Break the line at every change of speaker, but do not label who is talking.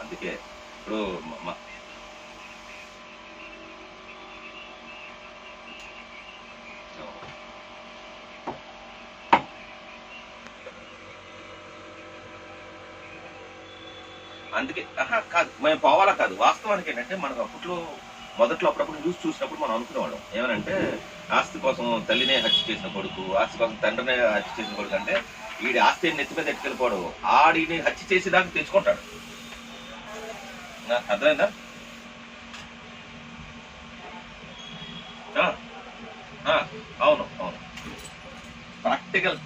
అందుకే ఇప్పుడు అందుకే కాదు, మేము పోవాలా కాదు. వాస్తవానికి ఏంటంటే మనకు అప్పట్లో మొదట్లో అప్పుడప్పుడు న్యూస్ చూసినప్పుడు మనం అనుకునేవాళ్ళం ఏమనంటే, ఆస్తి కోసం తల్లినే హత్య చేసిన కొడుకు, ఆస్తి కోసం తండ్రినే హత్య చేసిన కొడుకు అంటే వీడి ఆస్తి నెత్తి మీద ఎట్టుకెళ్ళిపోవడం, ఆడిని హత్య చేసేదాకా తెచ్చుకుంటాడు. అర్థమైందా? అవును అవును, ప్రాక్టికల్